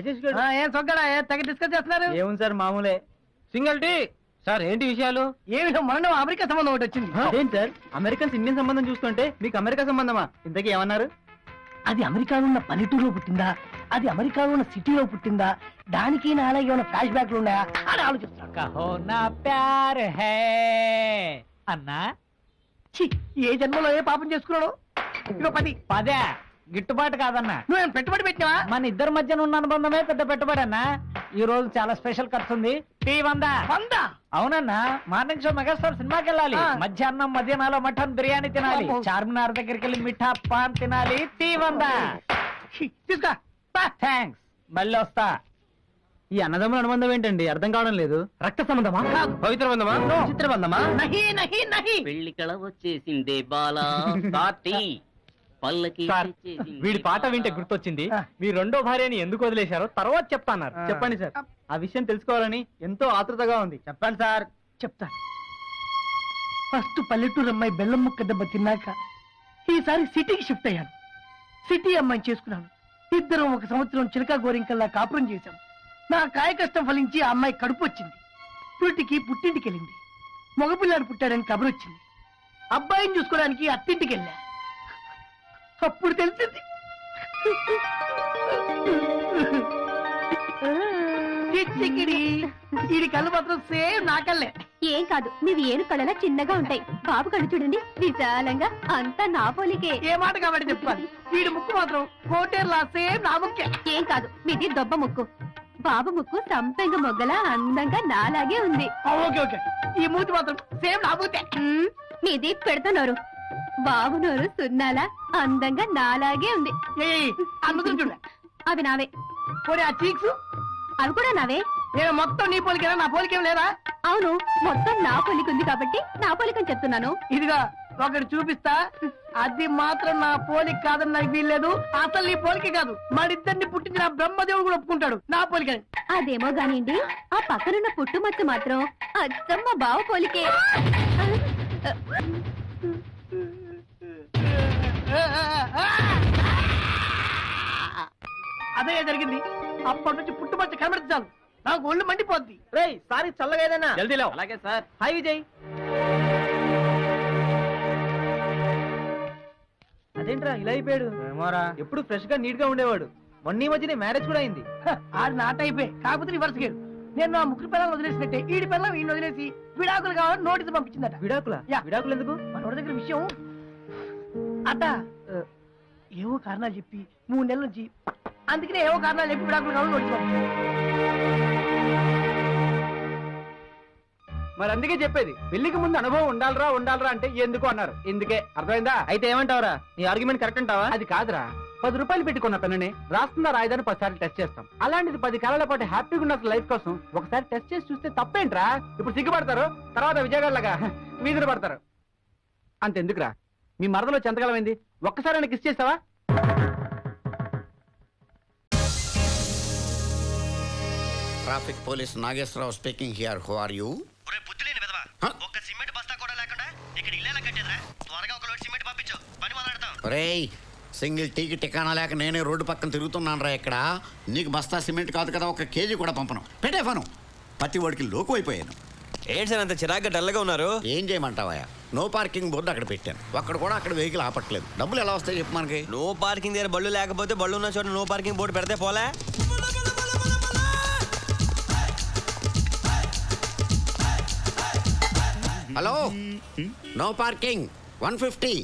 రాజేష్ గారు ఏం సొగ్గడా తెగ డిస్కస్ చేస్తున్నారు? ఏముంది సార్ మామూలే. Single tea sir. ఏంటి విషయాలు? ఏమి మొన్న అమెరికా సంబంధం ఒకటి వచ్చింది. ఏంటి సార్ అమెరికన్స్ ఇండియన్ సంబంధం చూస్తుంటే మీకు అమెరికా సంబంధమా? ఇంతకీ ఏమన్నారు? అది అమెరికాలో ఉన్న పల్లెటూరులో పుట్టిందా, అది అమెరికాలో ఉన్న సిటీలో పుట్టిందా, దానికి నాలాగే ఏమైనా ఫ్లాష్ బ్యాక్లు ఉన్నాయా అని ఆలోచిస్తున్నాను. కహో నా ప్యార్ హై అన్నా. ఛీ, ఏ జన్మలో ఏ పాపం చేసుకున్నాడు? ఇగో 10. పదే గిట్టుబాటు కాదన్నా. నువ్వేం పెట్టుబడి పెట్టినావా? మన ఇద్దరి మధ్యన ఉన్న అనుబంధమే పెద్ద పెట్టుబడి అన్నా. ఈ రోజు చాలా స్పెషల్ ఖర్చు ఉంది. టీ 100. అవునన్నా, మార్నింగ్ షో మెగాస్టార్ సినిమాకి వెళ్ళాలి. మధ్యాహ్నం మధ్యాహ్నాలో మటన్ బిర్యానీ తినాలి. చార్మినార్ దగ్గరికి వెళ్ళి మిఠా పాన్ తినాలి. టీ 100. తీసుకో. థ్యాంక్స్, మళ్ళీ వస్తా. ఈ అన్నదమ్ముల అనుబంధం ఏంటండి? అర్థం కావడం లేదు. రక్త సంబంధమా? పవిత్ర బంధమా? చిత్ర బంధమా? నహి నహి నహి. పెళ్లి కళ వచ్చేసిందే బాలా. పార్టీ పల్లకి సార్, వీడి పాట వింటే గుర్తొచ్చింది. మీ రెండో భార్యని ఎందుకు వదిలేశారో తర్వాత చెప్తాన్నారు. చెప్పండి సార్. ఆ విషయం తెలుసుకోవాలని ఎంతో ఆతృతగా ఉంది. చెప్పండి సార్. చెప్తా. ఫస్ట్ పల్లెటూరు అమ్మాయి బెల్లం ముక్క దెబ్బ తిన్నాక ఈసారి సిటీకి షిఫ్ట్ అయ్యాను. సిటీ అమ్మాయిని చేసుకున్నాను. ఇద్దరం 1 సంవత్సరం చిలకా గోరింకల్లా కాపురం చేశాం. నా కాయ కష్టం ఫలించి ఆ అమ్మాయి కడుపు వచ్చింది. పుట్టింటికి వెళ్ళింది. మగపిల్లాడు పుట్టాడని కబురొచ్చింది. అబ్బాయిని చూసుకోవడానికి అత్తింటికి వెళ్ళా. అప్పుడు తెలిసింది ఇది కళ్ళు మాత్రం సేమ్ నా కళ్ళే. ఏం కాదు, నీవి ఏను కళ్ళలా చిన్నగా ఉంటాయి. బాబు కళ్ళు చూడండి విశాలంగా, అంతా నా పోలికే. ఏ మాట కాబట్టి చెప్పాలి. వీడి ముక్కు మాత్రం కోటేర్లా సేమ్ నా ముక్కే. ఏం కాదు, మీది దొబ్బ ముక్కు. బాబు ముక్కు సంపెంగ మొగ్గలా అందంగా నాలాగే ఉంది. ఓకే ఓకే, ఈ మూతి మాత్రం సేమ్ నా మూతే. మీది పెడతనోరు. బాబు నోరు సున్నాలా అందంగా నాలాగే ఉంది. అందుకు చూడ. అవి నావే. పోనీ ఆ చీక్స్? అవి కూడా నావే. నేను మొత్తం నీ పోలికేనా? నా పోలికేం లేదా? అవును, మొత్తం నా పోలిక ఉంది కాబట్టి నా పోలికని చెప్తున్నాను. ఇదిగా ఒకటి చూపిస్తా. అది మాత్రం నా పోలిక కాదని నాకు వీల్లేదు. అసలు నీ పోలిక కాదు, మరిద్దరిని పుట్టించిన బ్రహ్మదేవుడు కూడా ఒప్పుకుంటాడు నా పోలికని. అదేమో గానిండి, ఆ పక్కనున్న పుట్టుమచ్చ మాత్రం అచ్చమ్మ బావ పోలికే. అదే జరిగింది. అప్పటి నుంచి పుట్టుమచ్చ కనబడితే చాలు నాకు ఒళ్ళు మండిపోద్ది. రేయ్, సారీ చల్లగా ఏదైనా జల్దీ లేవు. అలాగే సార్. హాయ్ విజయ్. అదేంట్రా ఇలా అయిపోయాడు? ఎప్పుడు ఫ్రెష్ గా నీట్ గా ఉండేవాడు. మొన్న ఈ మధ్యనే మ్యారేజ్ కూడా అయింది. ఆడు నాట అయిపోయి, కాకపోతే రివర్స్ గేరు. నేను నా ముగ్గురు పిల్లలు వదిలేసినట్టే ఈడి పిల్లలు ఈయన వదిలేసి విడాకులు కావాలని నోటీసు పంపించిందట. విడాకులా? విడాకులు ఎందుకు? మనోడి దగ్గర విషయం అట ఏవో కారణాలు చెప్పి 3 నెలల నుంచి, అందుకనే ఏవో కారణాలు చెప్పి విడాకులు కావాలని నోటీసు పంపించింది. మరి అందుకే చెప్పేది, పెళ్లికి ముందు అనుభవం ఉండాలరా అంటే ఎందుకు అన్నారు. ఎందుకే. అర్థమైందా? అయితే ఏమంటావరా? నీ ఆర్గ్యుమెంట్ కరెక్ట్ అంటావా? అది కాదురా, 10 రూపాయలు పెట్టుకున్న పెన్నని రాస్తుందా రాయదాన్ని 10 సార్లు టెస్ట్ చేస్తాం. అలాంటిది 10 కాలాల పాటు హ్యాపీగా ఉన్న లైఫ్ కోసం ఒకసారి టెస్ట్ చేసి చూస్తే తప్పేంట్రా? ఇప్పుడు సిగ్గుపడతారు, తర్వాత విజయగాళ్ళగా వీధులు పడతారు. అంతెందుకురా, మీ మరదలో చెంతకాలమైంది, ఒక్కసారి కిస్ చేస్తావా? Traffic police Nageswara Rao speaking here. Who are you? ఒరే బుద్ధిలేని విధవా, ఒక్క సిమెంట్ బస్తా కూడా లేకుండా ఇక్కడ ఇల్లేలా కట్టేదిరా? త్వరగా ఒక లోడ్ సిమెంట్ పంపించు, పని మొదలెడతాం. రేయ్, సింగిల్ టీకి టికానా లేక నేనే రోడ్డు పక్కన తిరుగుతున్నాను రా. ఇక్కడ నీకు బస్తా సిమెంట్ కాదు కదా, 1 కేజీ కూడా పంపను. పెట్టే ఫను. ప్రతి వాడికి లోకు అయిపోయాను. ఏంటి సార్ అంత చిరాగ్గా డల్గా ఉన్నారు? ఏం చేయమంటావా? నో పార్కింగ్ బోర్డు అక్కడ పెట్టాను. అక్కడ కూడా అక్కడ వెహికల్ ఆపట్లేదు. డబ్బులు ఎలా వస్తాయి చెప్పు మనకి? నో పార్కింగ్ దగ్గర బళ్ళు లేకపోతే బళ్ళు ఉన్న చోట నో పార్కింగ్ బోర్డు పెడితే పోలే. Hello, no parking 150.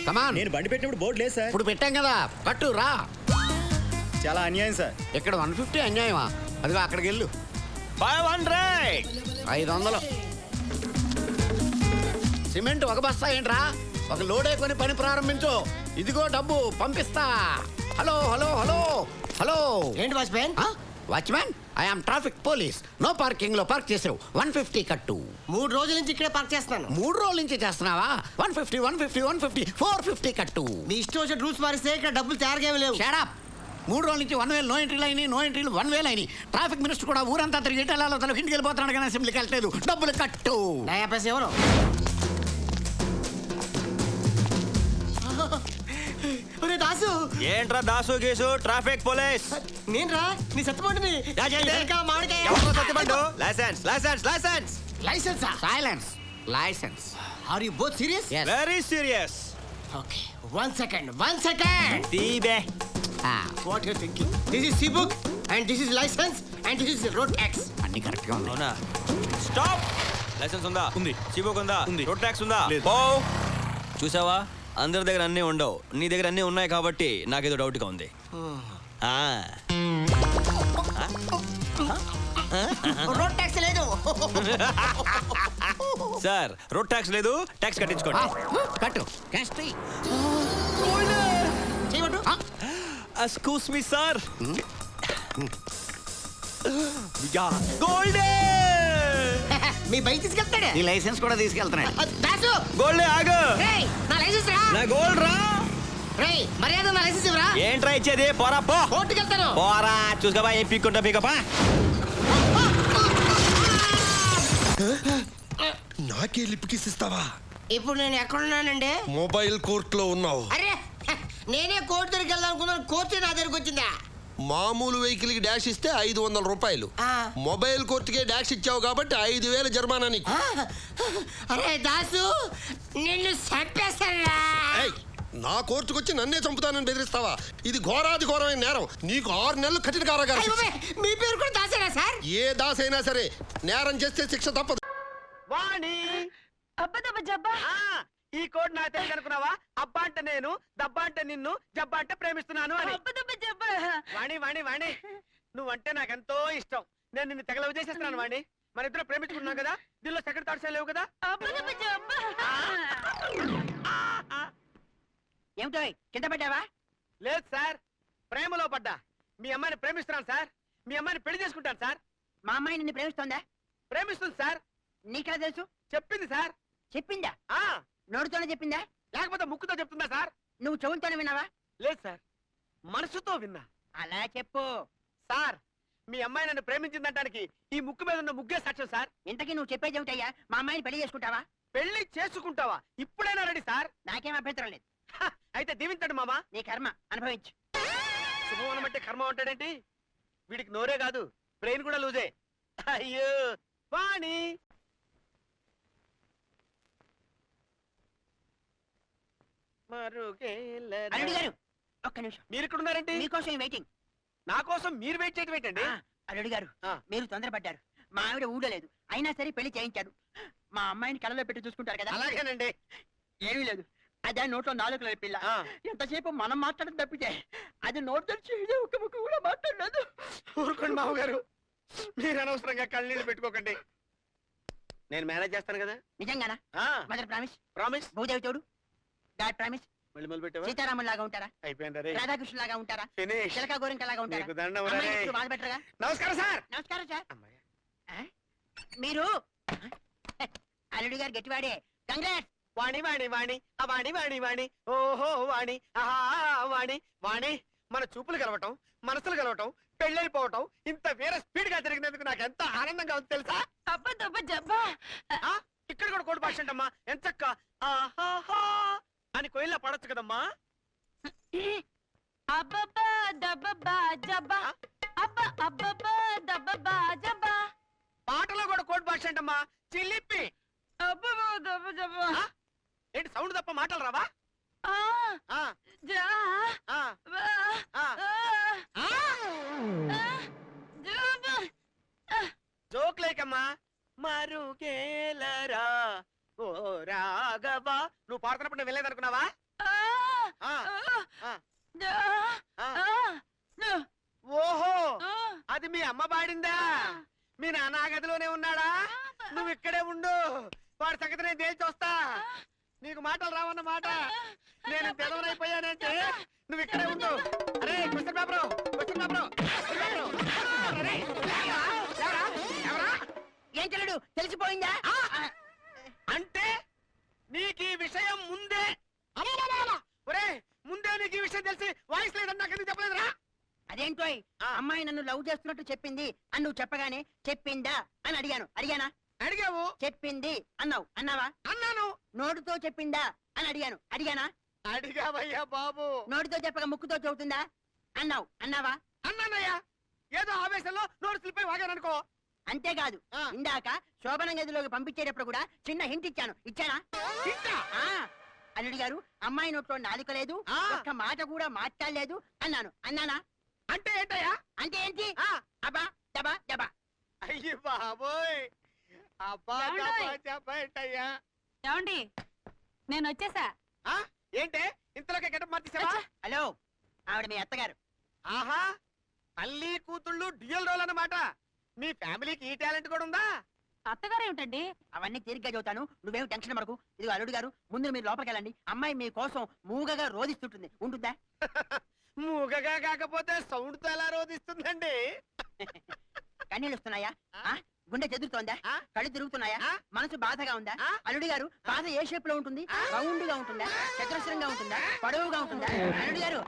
కమాన్. నేను బండి పెట్టినప్పుడు బోర్డు లేదు సార్. ఇప్పుడు పెట్టాం కదా, కట్టు రా. చాలా అన్యాయం సార్. ఇక్కడ 150 అన్యాయమా? అదిగో అక్కడికి వెళ్ళు. 500. 500. సిమెంట్ 1 బస్తా ఏంట్రా? 1 లోడే కొని పని ప్రారంభించు. ఇదిగో డబ్బు పంపిస్తా. Hello hello hello hello. ఏంటి watchman? Watchman, I am traffic police. No parking లో పార్క్ చేసావు, 150 కట్టు. 3 రోజుల నుంచి ఇక్కడే పార్క్ చేస్తున్నాను. 3 రోజుల నుంచి చేస్తున్నావా? 150 150 150 450 కట్టు. మీ ఇష్టం వచ్చిన రూల్స్ మారిస్తే ఇక్కడ డబ్బులు తయారుగా లేవు. Shut up. 3 రోజుల నుంచి 1000 నో ఎంట్రీలు అయినాయి, నో ఎంట్రీలు 1000 అయినాయి. ట్రాఫిక్ మినిస్టర్ కూడా ఊరంతా తిరిగి ఇటలాలో తనకి ఇంటికి వెళ్ళిపోతున్నాడు కానీ అసెంబ్లీకి వెళ్ళలేదు. డబ్బులు కట్టు. నయా పైసా ఎవరు? ఒరే దాస్ దాసు ఏంట్రా దాసు గీసు ట్రాఫిక్ పోలీస్ నేను రా నీ సత్యమంటిని ఎవరో సత్యమంటు license license license license silence license are you both serious very serious okay 1 second తీబే what you thinking this is C book and this is license and this is road tax అన్ని correct గా ఉన్నాయి. అవునా stop licence ఉందా ఉంది సీబుక్ ఉందా ఉంది road tax ఉందా పో చూసావా అందరి దగ్గర అన్నీ ఉండవు నీ దగ్గర అన్నీ ఉన్నాయి కాబట్టి నాకేదో డౌట్గా ఉంది రోడ్ ట్యాక్స్ లేదు. సార్ రోడ్ ట్యాక్స్ లేదు ట్యాక్స్ కట్టించుకోండి కట్టు క్యాష్ తీ. చేయమంటు ఎక్స్క్యూజ్ మీ సార్ గోల్డే మీ బైక్ తీసుకెళ్తాడే ఈ లైసెన్స్ కూడా తీసుకెళ్తున్నాడు. దాసు గోల్డే ఆగు రేయ్ నా లైసెన్స్ రా. నా గోల్డ్ రా రేయ్ మర్యాద నా లైసెన్స్ ఇవ్వరా. ఏంట్రా ఇచ్చేది పోరా పో కోర్టుకి వెళ్తాను. పోరా చూసుకోబా ఏం పీక్కుంటా పీకపా నాకే లిప్ కిస్ ఇస్తావా? ఇప్పుడు నేను ఎక్కడున్నానండి? మొబైల్ కోర్టులో ఉన్నావు. అరే నేనే కోర్టు దగ్గరికి వెళ్దాం అనుకున్నాను, కోర్టు నా దగ్గరికి వచ్చిందా? మామూలు వెహికల్ కి డాష్ ఇస్తే 500 రూపాయలు, మొబైల్ కోర్టుకే డాష్ ఇచ్చావు కాబట్టి 5000 జరిమానా నీకు. అరే దాసు నిన్ను చంపేస్తారా? నా కోర్టుకు వచ్చి నన్నే చంపుతానని బెదిరిస్తావా? ఇది ఘోరాది ఘోరమైన నేరం. నీకు 6 నెలలు కఠిన కారాగారం. మీ పేరు కూడా దాసేనా సార్? ఏ దాస్ అయినా సరే నేరం చేస్తే శిక్ష తప్పదు. వాణి ఈ కోడ్ నాకు తెలుసు అనుకున్నావా? అబ్బా అంటే నేను, దబ్బా అంటే నిన్ను, జబ్బా అంటే ప్రేమిస్తున్నాను అని. వాణి వాణి వాణి నువ్వంటే నాకెంతో ఇష్టం. నేను నిన్ను తెగలవ చేసేస్తున్నాను వాణి. మన ఇద్దరు ప్రేమించుకున్నాం కదా, దీనిలో సెకండ్ థాట్స్ లేవు కదా. ఏమిటో కింద పడ్డావా? లేదు సార్, ప్రేమలో పడ్డా. మీ అమ్మాయిని ప్రేమిస్తున్నాను సార్. మీ అమ్మాయిని పెళ్లి చేసుకుంటాను సార్. మా అమ్మాయి నిన్ను ప్రేమిస్తోందా? ప్రేమిస్తుంది సార్. నీకెలా తెలుసు? చెప్పింది సార్. చెప్పిందా? నోటితోనే చెప్పిందా లేకపోతే ముక్కుతో చెప్తుందా సార్? నువ్వు చెవులతోనే విన్నావా? లేదు సార్, మనసుతో విన్నా. అలా చెప్పు సార్. మీ అమ్మాయి నన్ను ప్రేమించిందంటానికి ఈ ముక్కు మీద ఉన్న ముగ్గే సాక్ష్యం సార్. ఇంతకీ నువ్వు చెప్పేది ఏమిటయ్యా? మా అమ్మాయిని పెళ్లి చేసుకుంటావా? పెళ్లి చేసుకుంటావా? ఇప్పుడైనా రెడీ సార్. నాకేం అభ్యంతరం లేదు. అయితే దీవించండి మామా. నీ కర్మ అనుభవించు. శుభవనం అంటే కర్మ ఉంటాడేంటి? వీడికి నోరే కాదు, బ్రెయిన్ కూడా లూజే. అయ్యో వాణి అల్లుడు గారు ఒక్క నిమిషం. మీరు ఇక్కడ ఉన్నారంటే మీకోసం వెయిటింగ్. నా కోసం మీరు వెయిట్ చేయటం ఏంటండి? అల్లుడు గారు మీరు తొందరపడ్డారు. మా ఆవిడ ఊడలేదు, అయినా సరే పెళ్లి చేయించారు. మా అమ్మాయిని కళ్ళలో పెట్టి చూసుకుంటారు కదా. అలాగేనండి. ఏమీ లేదు, అదే నోట్లో 4 నెలల పిల్ల. ఎంతసేపు మనం మాట్లాడడం తప్పితే అది నోట్ తెరిచి ఒక్క ముక్క కూడా మాట్లాడలేదు. ఊరుకోండి మామగారు, మీరు అనవసరంగా కళ్ళనీళ్ళు పెట్టుకోకండి. నేను మేనేజ్ చేస్తాను కదా. నిజంగానా? Mother promise. ప్రామిస్. భూదేవి తోడు. God promise. మళ్ళీ మొదలు పెట్టావా? సీతారాముల లాగా ఉంటారా? అయిపోయింది. రాధాకృష్ణ లాగా ఉంటారా? ఫినిష్. చిలకా గోరింక లాగా ఉంటారా? నీకు దండం రే. అమ్మాయిని ఎప్పుడు బాధ పెట్టరుగా? నమస్కారం సార్. నమస్కారం సార్. మీరు అల్లుడు గారు గట్టివాడే. కంగ్రాట్స్. వాణి వాణి వాణి ఆ వాణి వాణి వాణి ఓహో వాణి ఆహా వాణి వాణి మన చూపులు కలవటం, మనసులు కలవటం, పెళ్ళైపోవటం ఇంత వేరే స్పీడ్ గా జరిగినందుకు నాకు ఎంత ఆనందంగా ఉంది తెలుసా? ఇక్కడ కూడా కోడి భాష అంటమ్మా. ఎంచక్క ఆహాహా అని కోయిల్లా పడొచ్చు కదమ్మా. పాటలో కూడా కోడి భాష అంటమ్మా. చిల్లిప్పి. ఏంటి సౌండ్ తప్ప మాటలు రావా? జోక్ లేకమ్మా. మరుగేలరా ఓ రాఘవా. నువ్వు పాడుతున్నప్పుడు నేను వెళ్ళేదనుకున్నావా? ఓహో అది మీ అమ్మ పాడిందా? మీ నాన్న గదిలోనే ఉన్నాడా? నువ్వు ఇక్కడే ఉండు, వాడి సంగతి నేను తేల్చి వస్తా. నీకు మాటలు రావన్న మాట. నేను తెలవనైపోయానంటే నువ్వు ఇక్కడే ఉండు. అరే క్వశ్చన్ పేపరు, క్వశ్చన్ పేపరు. ఏం చెల్లడు తెలిసిపోయిందా? అంటే నీకు ఈ విషయం ముందే ఒరే ముందే నీకు ఈ విషయం తెలిసి వాయిస్ లేదని నాకు ఎందుకు చెప్పలేదురా? అదేంటో అమ్మాయి నన్ను లవ్ చేస్తున్నట్టు చెప్పింది అని నువ్వు చెప్పగానే చెప్పిందా అని అడిగాను. అడిగానా? అడిగావు. చెప్పింది అన్నావు. అన్నావా? అన్నాను. నోటుతో చెప్పిందా అని అడిగాను. అడిగానా? అడిగావయ్యా బాబు. నోటితో చెప్పక ముక్కుతో చెబుతుందా? అన్నావా? అన్నానయ్యా, ఏదో ఆవేశంలో నోరు స్లిప్ అయి వాగాననుకో. అంతేకాదు, ఇందాక శోభన గదిలోకి పంపించేటప్పుడు కూడా చిన్న హింట్ ఇచ్చానా? అల్లుడి గారు, అమ్మాయి నోట్లో నాలుక లేదు, ఒక్క మాట కూడా మాట్లాడలేదు అన్నానా? అంటే ఏంటయ్యా? అంటే ఏంటి? అబ్బా దబా దబా. అయ్యి బాబోయ్, అబ్బా చెప్పేంటయ్యా? ఏమండి, నేను వచ్చేసా. ఏంటే ఇంతలోకే గెటప్ మార్చేసావా? హలో, ఆవిడ మీ అత్తగారు. ఆహా, తల్లి కూతుళ్ళు డ్యూయల్ రోల్ అన్నమాట. మీ ఫ్యామిలీకి ఈ టాలెంట్ కూడా ఉందా? అత్తగారు ఏమిటండి? అవన్నీ తీరిగ్గా చెబుతాను, నువ్వేం టెన్షన్ పడకు. ఇదిగో అల్లుడు గారు, ముందు మీరు లోపలికి వెళ్ళండి. అమ్మాయి మీ కోసం మూగగా రోధిస్తుంటుంది. ఉంటుందా? మూగగా కాకపోతే సౌండ్ తో ఎలా రోధిస్తుందండి? కన్నీళ్ళు వస్తున్నాయా? గుండె చెదురుతోందా? కళ్ళు తిరుగుతున్నాయా? మనసు బాధగా ఉందా? అల్లుడు గారు, బాధ ఏ షేప్ లో ఉంటుంది? రౌండ్ గా ఉంటుందా? చతురస్రంగా ఉంటుందా? పొడవుగా ఉంటుందా? అల్లుడు గారు,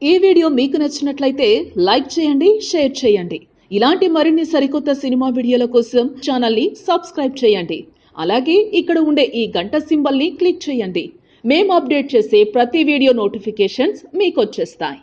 ఈ వీడియో మీకు నచ్చినట్లయితే లైక్ చేయండి, షేర్ చేయండి. ఇలాంటి మరిన్ని సరికొత్త సినిమా వీడియోల కోసం ఛానల్ ని సబ్స్క్రైబ్ చేయండి. అలాగే ఇక్కడ ఉండే ఈ గంట సింబల్ ని క్లిక్ చేయండి. మేము అప్డేట్ చేసే ప్రతి వీడియో నోటిఫికేషన్స్ మీకు వచ్చేస్తాయి.